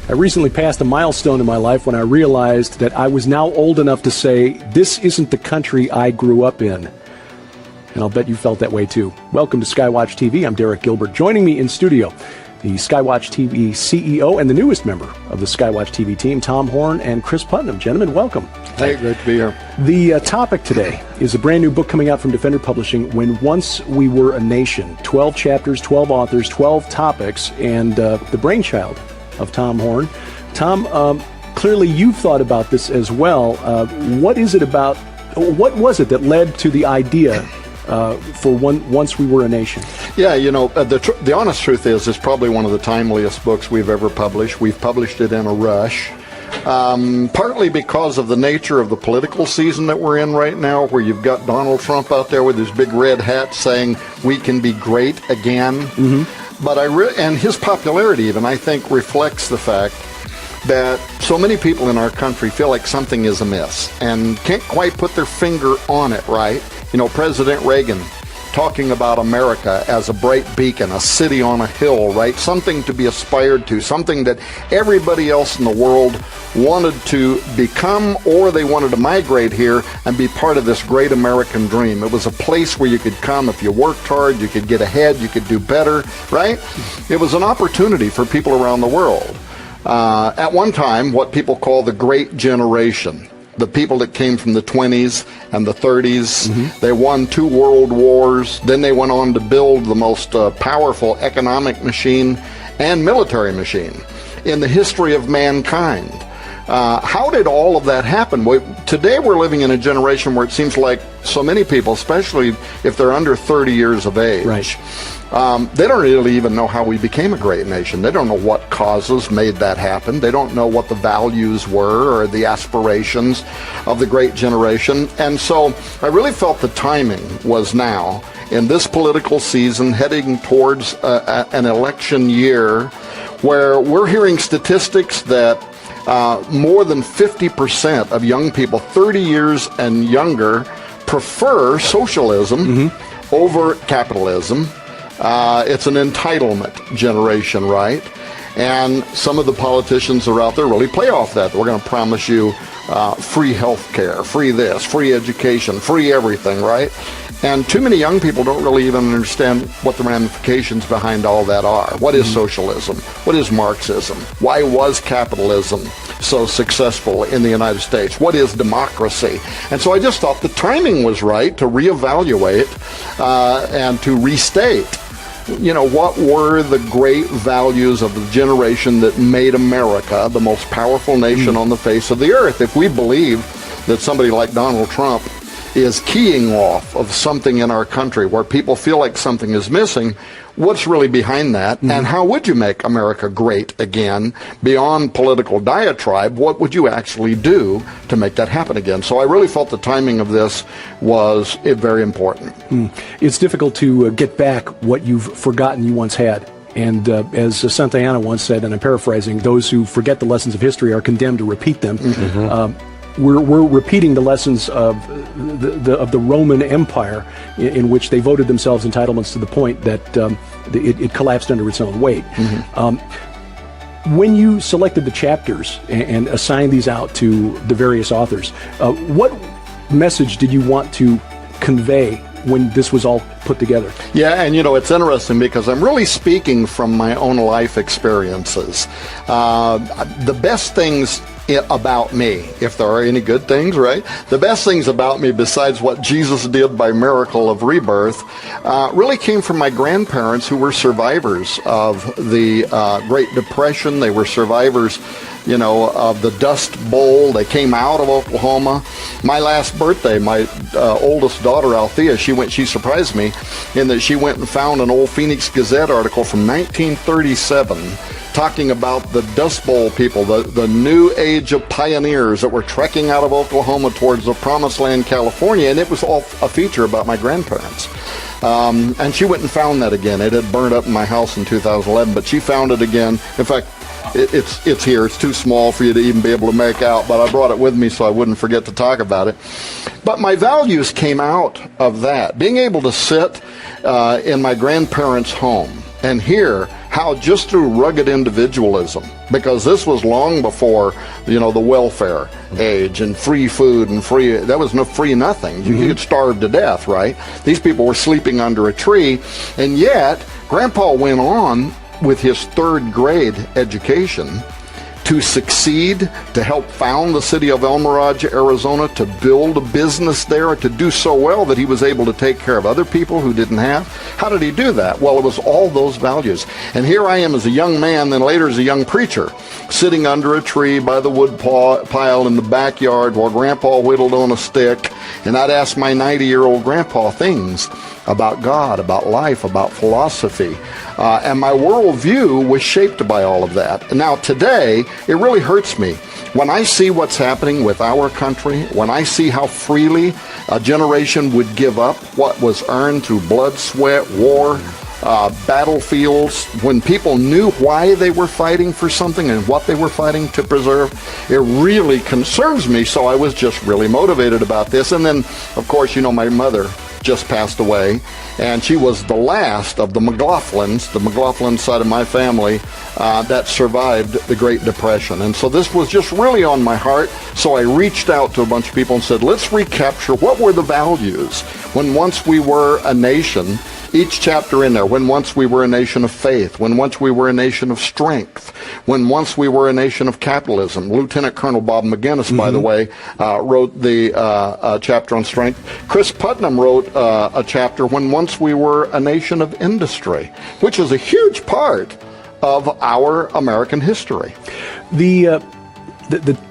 I recently passed a milestone in my life when I realized that I was now old enough to say, this isn't the country I grew up in. And I'll bet you felt that way too. Welcome to Skywatch TV. I'm Derek Gilbert. Joining me in studio, the Skywatch TV CEO and the newest member of the Skywatch TV team, Tom Horn and Chris Putnam. Gentlemen, welcome. Hey, great to be here. The topic today is a brand new book coming out from Defender Publishing, When Once We Were a Nation. 12 chapters, 12 authors, 12 topics, and the brainchild of Tom Horn. Tom, clearly you've thought about this as well. What was it that led to the idea for Once We Were a Nation? Yeah, you know, the honest truth is it's probably one of the timeliest books we've ever published. We've published it in a rush, partly because of the nature of the political season that we're in right now, where you've got Donald Trump out there with his big red hat saying we can be great again. Mm-hmm. But and his popularity even, I think, reflects the fact that so many people in our country feel like something is amiss and can't quite put their finger on it, right? You know, President Reagan talking about America as a bright beacon, a city on a hill, right? Something to be aspired to, something that everybody else in the world wanted to become, or they wanted to migrate here and be part of this great American dream. It was a place where you could come if you worked hard, you could get ahead, you could do better, right? It was an opportunity for people around the world. At one time, what people call the Great Generation, the people that came from the 20s and the 30s, mm-hmm. They won 2 world wars, then they went on to build the most powerful economic machine and military machine in the history of mankind. How did all of that happen? Today we're living in a generation where it seems like so many people, especially if they're under 30 years of age, right. They don't really even know how we became a great nation. They don't know what causes made that happen. They don't know what the values were or the aspirations of the great generation. And so I really felt the timing was now, in this political season, heading towards an election year, where we're hearing statistics that more than 50% of young people 30 years and younger prefer socialism mm-hmm. over capitalism. It's an entitlement generation, right? And some of the politicians that are out there really play off that. We're going to promise you free health care, free this, free education, free everything, right? And too many young people don't really even understand what the ramifications behind all that are. What is socialism? What is Marxism? Why was capitalism so successful in the United States? What is democracy? And so I just thought the timing was right to reevaluate and to restate, you know, what were the great values of the generation that made America the most powerful nation on the face of the earth. If we believe that somebody like Donald Trump is keying off of something in our country where people feel like something is missing, what's really behind that? Mm-hmm. And how would you make America great again? Beyond political diatribe, what would you actually do to make that happen again? So I really felt the timing of this was very important. It's difficult to get back what you've forgotten you once had. And as Santayana once said, and I'm paraphrasing, those who forget the lessons of history are condemned to repeat them. Mm-hmm. We're repeating the lessons of the Roman Empire, in which they voted themselves entitlements to the point that it collapsed under its own weight. Mm-hmm. When you selected the chapters and assigned these out to the various authors, what message did you want to convey when this was all put together? Yeah, and you know, it's interesting because I'm really speaking from my own life experiences. The best things about me, if there are any good things, right? The best things about me, besides what Jesus did by miracle of rebirth, really came from my grandparents, who were survivors of the Great Depression. They were survivors, you know, of the Dust Bowl. They came out of Oklahoma. My last birthday, my oldest daughter, Althea, she surprised me in that she went and found an old Phoenix Gazette article from 1937 talking about the Dust Bowl people, the new age of pioneers that were trekking out of Oklahoma towards the promised land, California, and it was all a feature about my grandparents. And she went and found that again. It had burned up in my house in 2011, but she found it again. In fact, it's here. It's too small for you to even be able to make out, but I brought it with me so I wouldn't forget to talk about it. But my values came out of that. Being able to sit in my grandparents' home and hear how just through rugged individualism, because this was long before, the welfare age and free food and there was no free nothing. You could starve to death, right? These people were sleeping under a tree, and yet Grandpa went on with his third grade education to succeed, to help found the city of El Mirage, Arizona, to build a business there, to do so well that he was able to take care of other people who didn't have. How did he do that? Well, it was all those values. And here I am as a young man, then later as a young preacher, sitting under a tree by the wood pile in the backyard while Grandpa whittled on a stick, and I'd ask my 90-year-old grandpa things about God, about life, about philosophy. And my worldview was shaped by all of that. And now today, it really hurts me when I see what's happening with our country, when I see how freely a generation would give up what was earned through blood, sweat, war, battlefields, when people knew why they were fighting for something and what they were fighting to preserve. It really concerns me, so I was just really motivated about this. And then, of course, my mother just passed away, and she was the last of the McLaughlin side of my family, that survived the Great Depression. And so this was just really on my heart, so I reached out to a bunch of people and said, let's recapture what were the values when once we were a nation. Each chapter in there, when once we were a nation of faith, when once we were a nation of strength, when once we were a nation of capitalism. Lieutenant Colonel Bob McGinnis, by the way, wrote the chapter on strength. Chris Putnam wrote a chapter when once we were a nation of industry, which is a huge part of our American history. The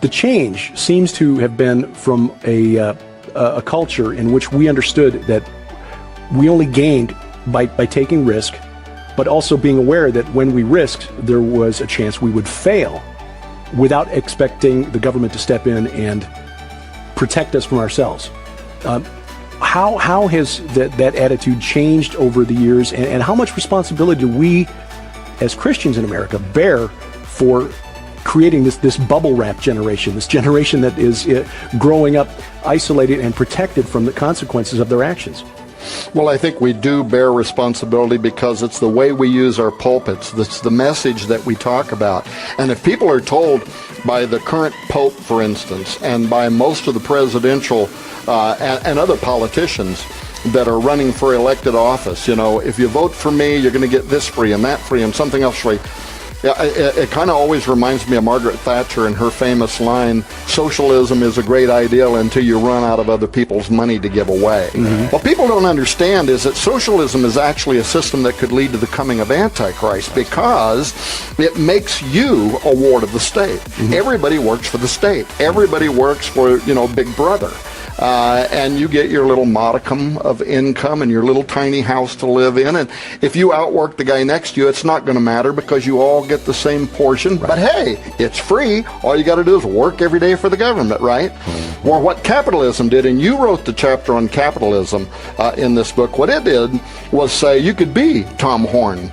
change seems to have been from a culture in which we understood that we only gained by taking risk, but also being aware that when we risked, there was a chance we would fail without expecting the government to step in and protect us from ourselves. How has that attitude changed over the years, and how much responsibility do we as Christians in America bear for creating this bubble wrap generation, this generation that is growing up isolated and protected from the consequences of their actions? Well, I think we do bear responsibility because it's the way we use our pulpits. It's the message that we talk about. And if people are told by the current Pope, for instance, and by most of the presidential and other politicians that are running for elected office, if you vote for me, you're going to get this free and that free and something else free. It kind of always reminds me of Margaret Thatcher and her famous line, socialism is a great ideal until you run out of other people's money to give away. What people don't understand is that socialism is actually a system that could lead to the coming of Antichrist because it makes you a ward of the state. Everybody works for the state. Everybody works for, Big Brother. And you get your little modicum of income and your little tiny house to live in. And if you outwork the guy next to you, it's not going to matter because you all get the same portion. Right. But hey, it's free. All you got to do is work every day for the government, right? Or what capitalism did, and you wrote the chapter on capitalism in this book, what it did was say you could be Tom Horn,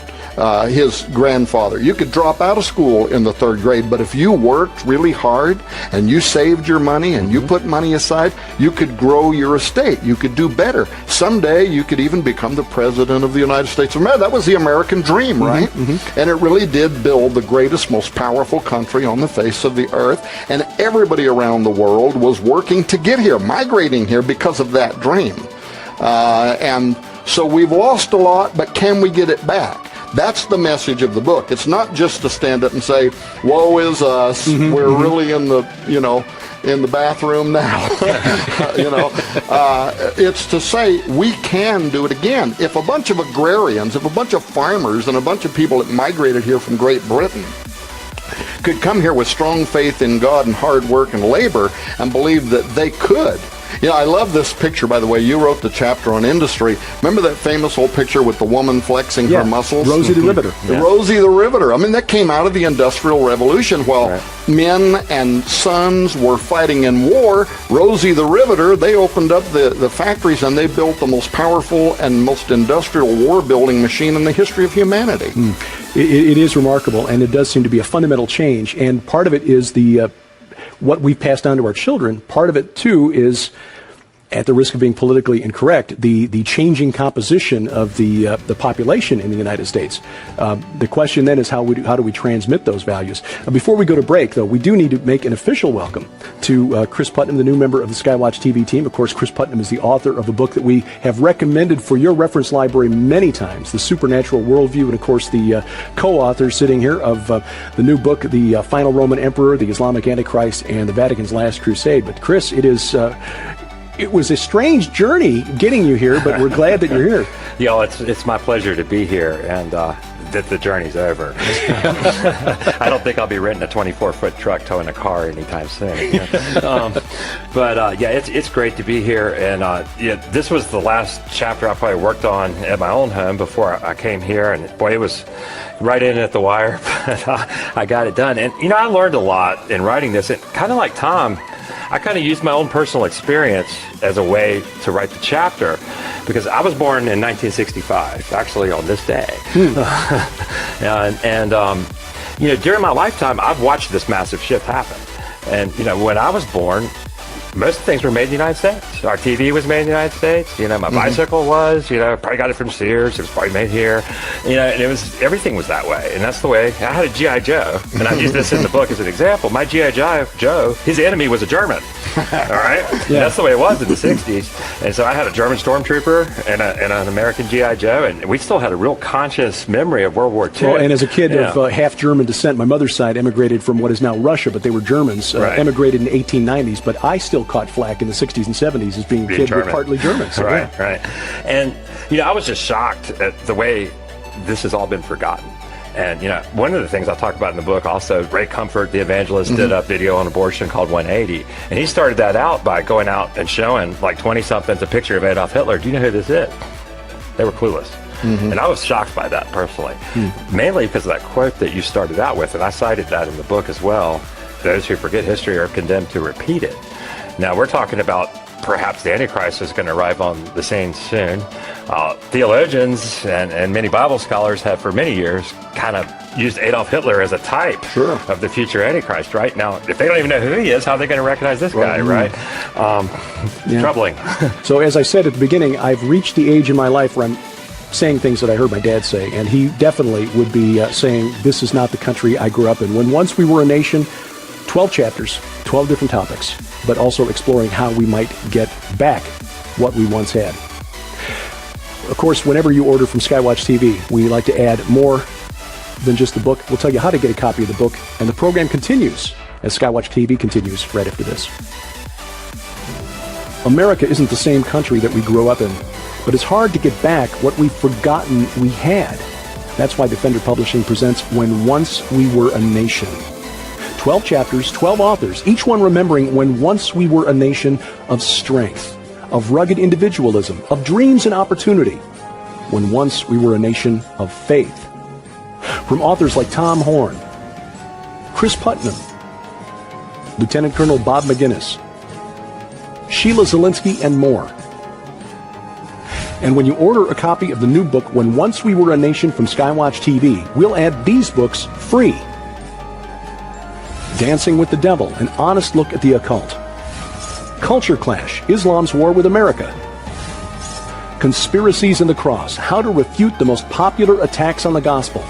his grandfather. You could drop out of school in the third grade, but if you worked really hard and you saved your money and you put money aside, you could grow your estate. You could do better. Someday you could even become the president of the United States of America. That was the American dream, right? And it really did build the greatest, most powerful country on the face of the earth. And everybody around the world was working to get here, migrating here because of that dream. And so we've lost a lot, but can we get it back? That's the message of the book. It's not just to stand up and say, woe is us, we're really in the, in the bathroom now. It's to say we can do it again. If a bunch of agrarians, if a bunch of farmers and a bunch of people that migrated here from Great Britain could come here with strong faith in God and hard work and labor and believe that they could. I love this picture, by the way. You wrote the chapter on industry. Remember that famous old picture with the woman flexing her muscles? Rosie the Riveter. Rosie the Riveter. I mean, that came out of the Industrial Revolution. While men and sons were fighting in war, Rosie the Riveter, they opened up the factories and they built the most powerful and most industrial war-building machine in the history of humanity. It is remarkable, and it does seem to be a fundamental change. And part of it is what we've passed on to our children. Part of it, too, is at the risk of being politically incorrect, the changing composition of the population in the United States. The question then is how do we transmit those values? Before we go to break, though, we do need to make an official welcome to Chris Putnam, the new member of the Skywatch TV team. Of course, Chris Putnam is the author of a book that we have recommended for your reference library many times, The Supernatural Worldview, and of course the co-author sitting here of the new book, The Final Roman Emperor, The Islamic Antichrist, and the Vatican's Last Crusade. But Chris, it was a strange journey getting you here, but we're glad that you're here. It's my pleasure to be here, and that the journey's over. I don't think I'll be renting a 24-foot truck towing a car anytime soon. It's great to be here, and this was the last chapter I probably worked on at my own home before I came here, and boy, it was right in at the wire, but I got it done. And I learned a lot in writing this, and kind of like Tom, I kind of used my own personal experience as a way to write the chapter, because I was born in 1965, actually on this day. During my lifetime, I've watched this massive shift happen. And, when I was born, most of the things were made in the United States. Our TV was made in the United States. My bicycle was, probably got it from Sears. It was probably made here. And everything was that way. And that's the way. I had a G.I. Joe, and I use this in the book as an example. My G.I. Joe, his enemy was a German. All right? Yeah. That's the way it was in the 60s. And so I had a German stormtrooper and an American G.I. Joe, and we still had a real conscious memory of World War II. Well, and as a kid of half German descent, my mother's side immigrated from what is now Russia, but they were Germans, emigrated in the 1890s, but I still caught flack in the 60s and 70s as being a kid with partly German. So, right. And, I was just shocked at the way this has all been forgotten. And, one of the things I talk about in the book also, Ray Comfort, the evangelist, did a video on abortion called 180. And he started that out by going out and showing, like, 20-somethings a picture of Adolf Hitler. Do you know who this is? They were clueless. And I was shocked by that personally, mainly because of that quote that you started out with. And I cited that in the book as well. Those who forget history are condemned to repeat it. Now, we're talking about perhaps the Antichrist is going to arrive on the scene soon. Theologians and many Bible scholars have for many years kind of used Adolf Hitler as a type of the future Antichrist, right? Now, if they don't even know who he is, how are they going to recognize this guy, right? Troubling. So as I said at the beginning, I've reached the age in my life where I'm saying things that I heard my dad say, and he definitely would be saying, this is not the country I grew up in. When once we were a nation, 12 chapters, 12 different topics, but also exploring how we might get back what we once had. Of course, whenever you order from Skywatch TV, we like to add more than just the book. We'll tell you how to get a copy of the book, and the program continues as Skywatch TV continues right after this. America isn't the same country that we grew up in, but it's hard to get back what we've forgotten we had. That's why Defender Publishing presents When Once We Were a Nation. 12 chapters, 12 authors, each one remembering when once we were a nation of strength, of rugged individualism, of dreams and opportunity, when once we were a nation of faith. From authors like Tom Horn, Chris Putnam, Lieutenant Colonel Bob McGinnis, Sheila Zielinski, and more. And when you order a copy of the new book, When Once We Were a Nation from Skywatch TV, we'll add these books free. Dancing with the Devil, an honest look at the occult. Culture Clash, Islam's War with America. Conspiracies and the Cross, how to refute the most popular attacks on the gospel.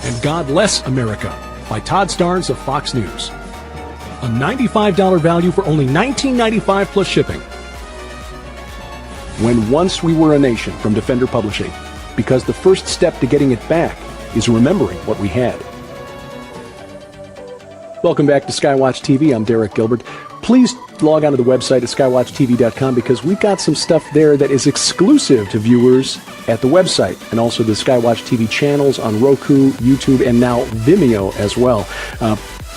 And God Bless America, by Todd Starnes of Fox News. A $95 value for only $19.95 plus shipping. When Once We Were a Nation from Defender Publishing, because the first step to getting it back is remembering what we had. Welcome back to Skywatch TV. I'm Derek Gilbert. Please log on to the website at skywatchtv.com because we've got some stuff there that is exclusive to viewers at the website, and also the Skywatch TV channels on Roku, YouTube, and now Vimeo as well.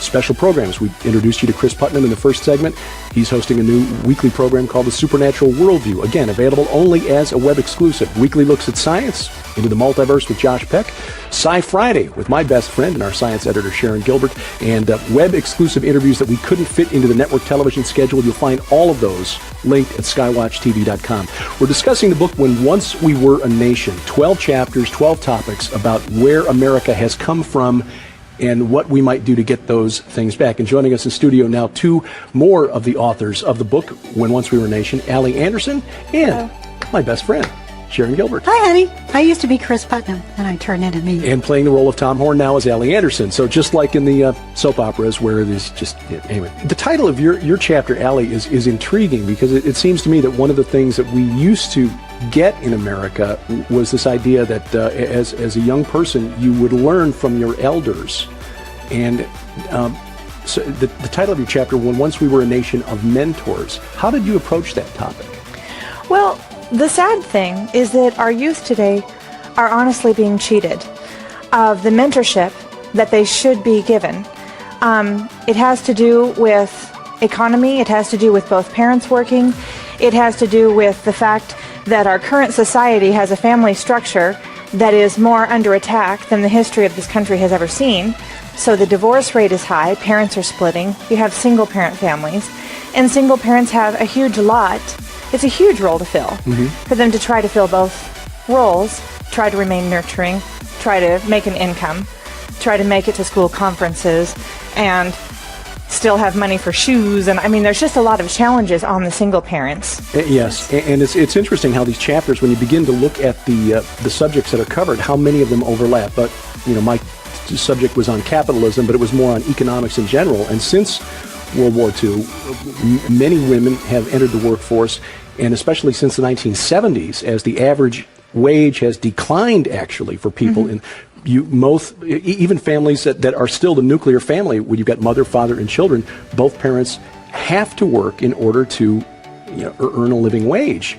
Special programs. We introduced you to Chris Putnam in the first segment. He's hosting a new weekly program called The Supernatural Worldview. Again, available only as a web exclusive. Weekly looks at science, into the multiverse with Josh Peck, Sci Friday with my best friend and our science editor, Sharon Gilbert, and web exclusive interviews that we couldn't fit into the network television schedule. You'll find all of those linked at skywatchtv.com. We're discussing the book When Once We Were a Nation. 12 chapters, 12 topics about where America has come from and what we might do to get those things back. And joining us in studio now, two more of the authors of the book, When Once We Were a Nation, Allie Anderson and my best friend, Sharon Gilbert. Hi, honey. I used to be Chris Putnam, and I turned into me. And playing the role of Tom Horn now is Allie Anderson. So just like in the soap operas where there's just... Anyway, the title of your chapter, Allie, is intriguing because it seems to me that one of the things that we used to get in America was this idea that as a young person, you would learn from your elders. And so the title of your chapter, When Once We Were a Nation of Mentors, how did you approach that topic? Well, the sad thing is that our youth today are honestly being cheated of the mentorship that they should be given. It has to do with economy. It has to do with both parents working. It has to do with the fact that our current society has a family structure that is more under attack than the history of this country has ever seen. So the divorce rate is high. Parents are splitting. You have single-parent families. And single parents have a huge lot. It's a huge role to fill for them to try to fill both roles, try to remain nurturing, try to make an income, try to make it to school conferences, and still have money for shoes. And I mean, there's just a lot of challenges on the single parents. Yes, and it's interesting how these chapters, when you begin to look at the subjects that are covered, how many of them overlap. But, my subject was on capitalism, but it was more on economics in general. And since World War II, many women have entered the workforce, and especially since the 1970s, as the average wage has declined actually for people in even families that are still the nuclear family, where you've got mother, father, and children, both parents have to work in order to earn a living wage.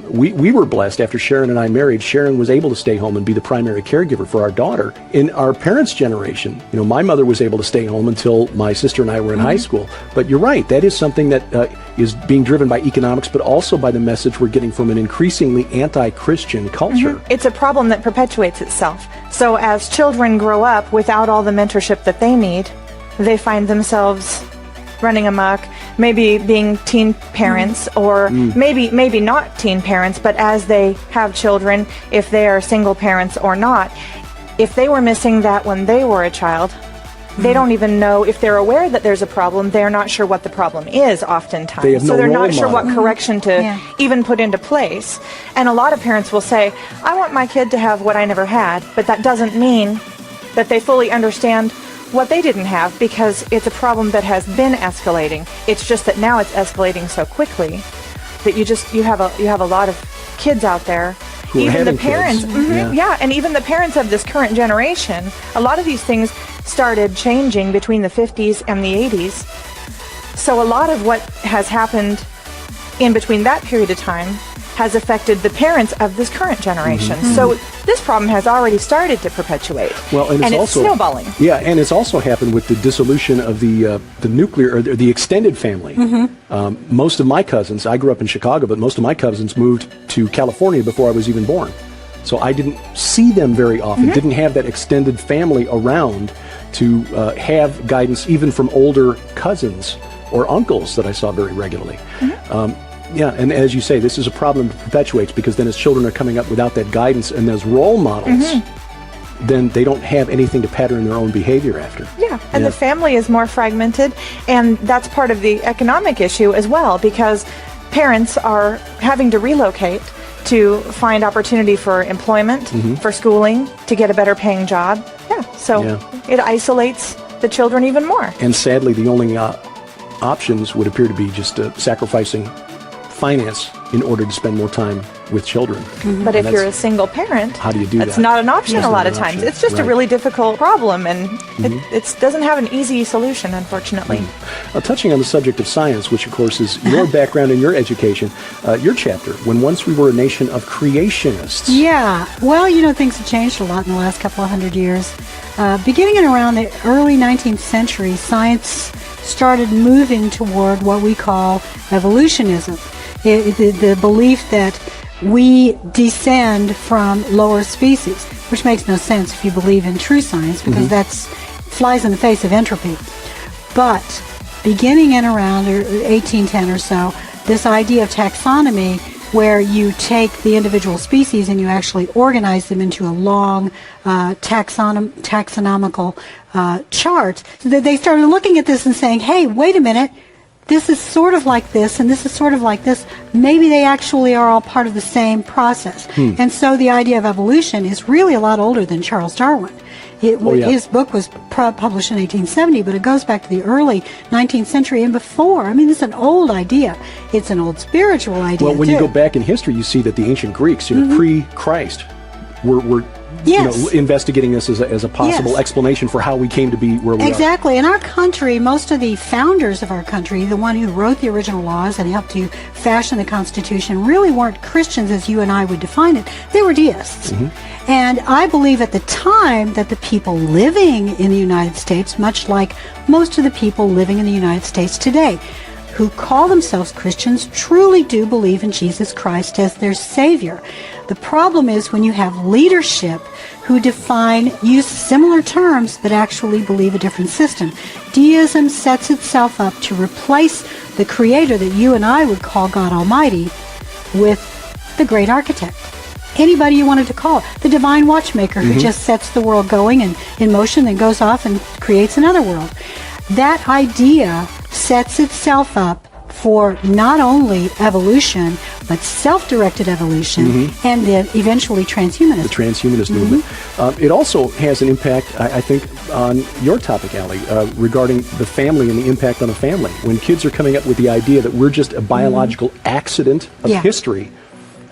We were blessed after Sharon and I married. Sharon was able to stay home and be the primary caregiver for our daughter. In our parents' generation, my mother was able to stay home until my sister and I were in high school. But you're right, that is something that is being driven by economics, but also by the message we're getting from an increasingly anti-Christian culture. It's a problem that perpetuates itself. So as children grow up without all the mentorship that they need, they find themselves running amok, maybe being teen parents, or maybe not teen parents, but as they have children, if they are single parents or not, if they were missing that when they were a child, they don't even know, if they're aware that there's a problem, they're not sure what the problem is oftentimes. They have no so they're role not sure model. what correction to even put into place. And a lot of parents will say, I want my kid to have what I never had, but that doesn't mean that they fully understand what they didn't have, because it's a problem that has been escalating. It's just that now it's escalating so quickly that you have a lot of kids out there, who even the kids. parents, and even the parents of this current generation. A lot of these things started changing between the 50s and the 80s. So a lot of what has happened in between that period of time has affected the parents of this current generation. So this problem has already started to perpetuate. Well, and it's also snowballing. Yeah, and it's also happened with the dissolution of the nuclear or the extended family. Most of my cousins, I grew up in Chicago, but most of my cousins moved to California before I was even born. So I didn't see them very often. Didn't have that extended family around to have guidance, even from older cousins or uncles that I saw very regularly. Yeah, and as you say, this is a problem that perpetuates, because then as children are coming up without that guidance and those role models, then they don't have anything to pattern their own behavior after. Yeah, and the family is more fragmented, and that's part of the economic issue as well, because parents are having to relocate to find opportunity for employment, for schooling, to get a better paying job. So it isolates the children even more. And sadly, the only options would appear to be just sacrificing finance in order to spend more time with children. But if you're a single parent, how do you do that? It's not an option It's a not lot an of times. option. It's just a really difficult problem, and it doesn't have an easy solution, unfortunately. Touching on the subject of science, which of course is your background and your education, your chapter, When Once We Were a Nation of Creationists. Yeah. Well, things have changed a lot in the last couple of hundred years. Beginning in around the early 19th century, science started moving toward what we call evolutionism. The belief that we descend from lower species, which makes no sense if you believe in true science, because that flies in the face of entropy. But beginning in around 1810 or so, this idea of taxonomy where you take the individual species and you actually organize them into a long taxonomical chart. So that they started looking at this and saying, hey, wait a minute, this is sort of like this, and this is sort of like this. Maybe they actually are all part of the same process. And so the idea of evolution is really a lot older than Charles Darwin. His book was published in 1870, but it goes back to the early 19th century and before. I mean, it's an old idea. It's an old spiritual idea, Well, when you go back in history, you see that the ancient Greeks, pre-Christ, were investigating this as a possible explanation for how we came to be where we are. Exactly. In our country, most of the founders of our country, the one who wrote the original laws and helped to fashion the Constitution, really weren't Christians as you and I would define it. They were deists. And I believe at the time that the people living in the United States, much like most of the people living in the United States today, who call themselves Christians, truly do believe in Jesus Christ as their Savior. The problem is when you have leadership who use similar terms but actually believe a different system. Deism sets itself up to replace the Creator that you and I would call God Almighty with the Great Architect. Anybody you wanted to call it. The Divine Watchmaker who just sets the world going and in motion and goes off and creates another world. That idea sets itself up for not only evolution, but self-directed evolution, and then eventually transhumanism. The transhumanist movement. It also has an impact, I think, on your topic, Allie, regarding the family and the impact on the family. When kids are coming up with the idea that we're just a biological accident of history,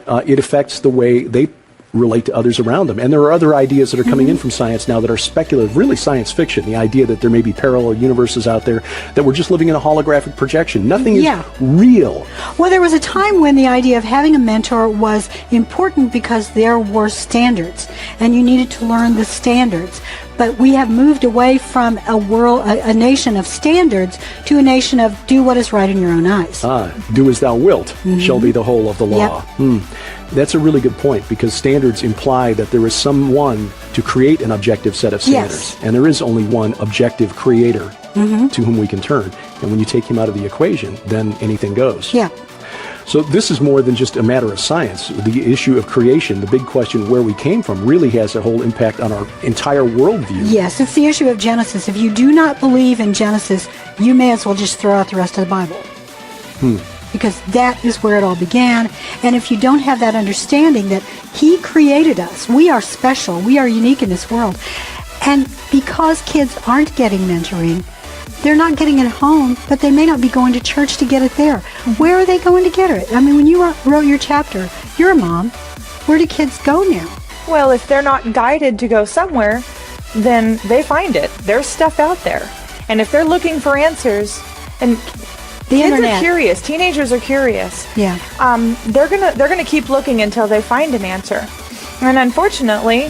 it affects the way they relate to others around them. And there are other ideas that are coming in from science now that are speculative, really science fiction. The idea that there may be parallel universes out there, that we're just living in a holographic projection. Nothing is real. Well, there was a time when the idea of having a mentor was important because there were standards, and you needed to learn the standards. But we have moved away from a nation of standards to a nation of do what is right in your own eyes. Do as thou wilt shall be the whole of the law. That's a really good point, because standards imply that there is someone to create an objective set of standards. And there is only one objective creator to whom we can turn. And when you take him out of the equation, then anything goes. So this is more than just a matter of science. The issue of creation, the big question where we came from, really has a whole impact on our entire worldview. Yes, it's the issue of Genesis. If you do not believe in Genesis, you may as well just throw out the rest of the Bible. Because that is where it all began. And if you don't have that understanding that He created us, we are special, we are unique in this world. And because kids aren't getting mentoring, they're not getting it at home, but they may not be going to church to get it there. Where are they going to get it? I mean, when you wrote your chapter, you're a mom. Where do kids go now? Well, if they're not guided to go somewhere, then they find it. There's stuff out there. And if they're looking for answers, and kids are curious, teenagers are curious. They're gonna keep looking until they find an answer. And unfortunately,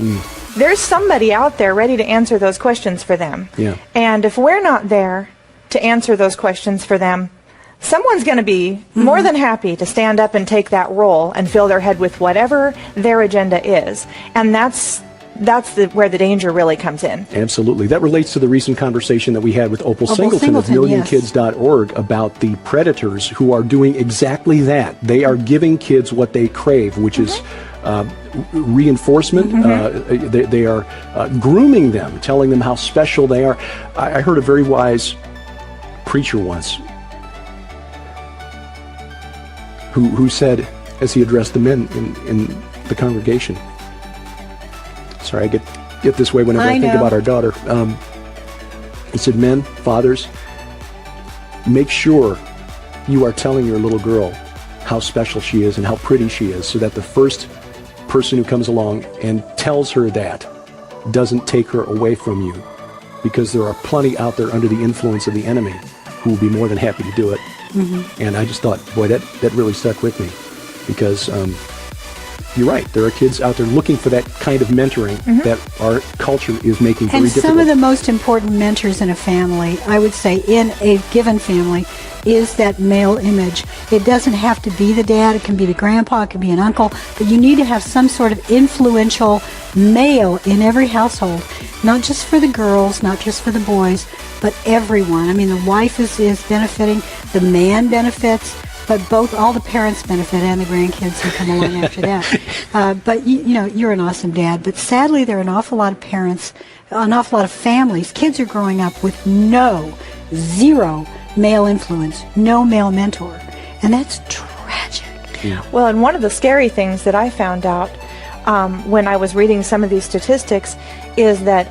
there's somebody out there ready to answer those questions for them. And if we're not there to answer those questions for them, someone's going to be more than happy to stand up and take that role and fill their head with whatever their agenda is. And that's where the danger really comes in. Absolutely. That relates to the recent conversation that we had with Opal Singleton of MillionKids.org about the predators who are doing exactly that. They are giving kids what they crave, which is reinforcement. They are grooming them, telling them how special they are. I heard a very wise preacher once who said, as he addressed the men in the congregation, sorry, I get this way whenever I think about our daughter. He said, men, fathers, make sure you are telling your little girl how special she is and how pretty she is, so that the first person who comes along and tells her that doesn't take her away from you, because there are plenty out there under the influence of the enemy who will be more than happy to do it. And I just thought, boy, that really stuck with me, because you're right. There are kids out there looking for that kind of mentoring that our culture is making very difficult. And some of the most important mentors in a family, I would say, in a given family, is that male image. It doesn't have to be the dad. It can be the grandpa. It can be an uncle. But you need to have some sort of influential male in every household, not just for the girls, not just for the boys, but everyone. I mean, the wife is benefiting. The man benefits. but all the parents benefit and the grandkids who come along after that. But you're an awesome dad. But sadly, there are an awful lot of parents, an awful lot of families. Kids are growing up with zero male influence, no male mentor, and that's tragic. Yeah. Well, and one of the scary things that I found out when I was reading some of these statistics is that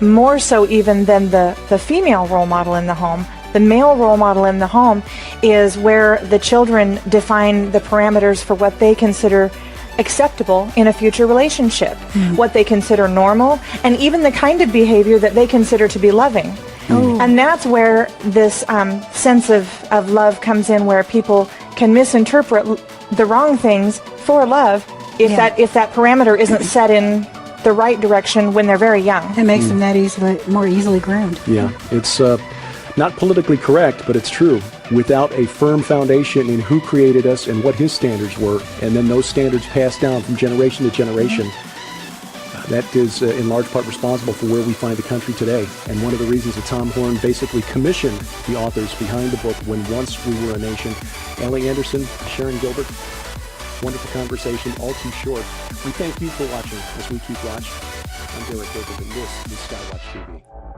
more so even than the female role model in the home, the male role model in the home is where the children define the parameters for what they consider acceptable in a future relationship, what they consider normal, and even the kind of behavior that they consider to be loving. And that's where this sense of love comes in, where people can misinterpret the wrong things for love if that parameter isn't set in the right direction when they're very young. It makes them that more easily groomed. Yeah, it's not politically correct, but it's true. Without a firm foundation in who created us and what his standards were, and then those standards passed down from generation to generation, that is in large part responsible for where we find the country today. And one of the reasons that Tom Horn basically commissioned the authors behind the book, When Once We Were a Nation, Ellie Anderson, Sharon Gilbert, wonderful conversation, all too short. We thank you for watching as we keep watch. I'm Derek Gilbert, and this is Skywatch TV.